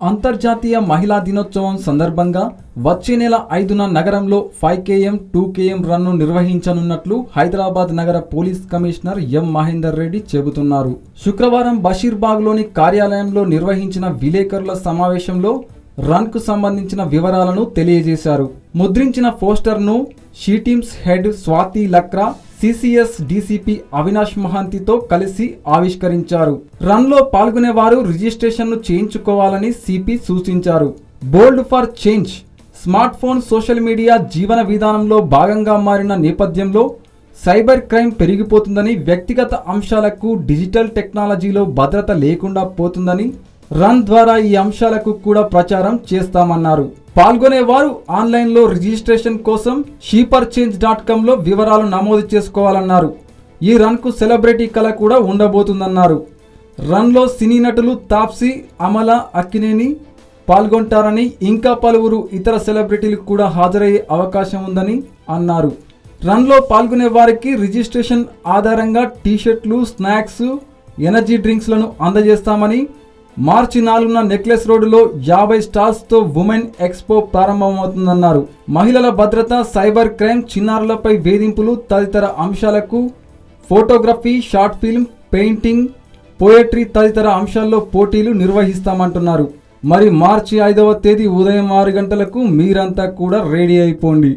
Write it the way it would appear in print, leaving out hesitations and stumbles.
అంతర్జాతీయ మహిళా దినోత్సవం సందర్భంగా వచ్చే నెల 5న నగరంలో 5 km 2 km రన్ను నిర్వహించనున్నట్లు హైదరాబాద్ నగర police commissioner M Mahender Reddy చెబుతున్నారు. శుక్రవారం బషీర్బాగ్లోని కార్యాలయంలో నిర్వహించిన విలేకరుల సమావేశంలో రన్కు సంబంధించిన వివరాలను తెలియజేశారు. ముద్రించిన పోస్టర్ను she teams head Swathi Lakra, CCS DCP Avinash మహాంతితో కలిసి ఆవిష్కరించారు. రన్లో పాల్గొనేవారు రిజిస్ట్రేషన్ను చేయించుకోవాలని సిపి సూచించారు. Bold for change smart phone, social media జీవన విధానంలో భాగంగా మారిన నేపథ్యంలో సైబర్ క్రైమ్ పెరిగిపోతుందని, వ్యక్తిగత అంశాలకు డిజిటల్ టెక్నాలజీలో భద్రత లేకుండా పోతుందని రన్ ద్వారా ఈ అంశాలకు కూడా ప్రచారం చేస్తామన్నారు. పాల్గొనేవారు ఆన్లైన్లో రిజిస్ట్రేషన్ కోసం sheperchange.comలో వివరాలు నమోదు చేసుకోవాలన్నారు. ఈ రన్కు సెలబ్రిటీ కళ కూడా ఉండబోతుందన్నారు. రన్లో సినీ నటులు తాప్సీ, అమల, అక్కినేని పాల్గొంటారని, ఇంకా పలువురు ఇతర సెలబ్రిటీలు కూడా హాజరయ్యే అవకాశం ఉందని అన్నారు. రన్లో పాల్గొనే వారికి రిజిస్ట్రేషన్ ఆధారంగా టీషర్ట్లు, స్నాక్స్, ఎనర్జీ డ్రింక్స్లను అందజేస్తామని, మార్చి 4న నెక్లెస్ రోడ్డులో 50 స్టాల్స్తో ఉమెన్ ఎక్స్పో ప్రారంభమవుతుందన్నారు. మహిళల భద్రత, సైబర్ క్రైమ్, చిన్నారులపై వేధింపులు తదితర అంశాలకు photography, short film, painting, poetry తదితర అంశాల్లో పోటీలు నిర్వహిస్తామంటున్నారు. మరి మార్చి 5వ తేదీ ఉదయం 6 గంటలకు మీరంతా కూడా రెడీ అయిపోండి.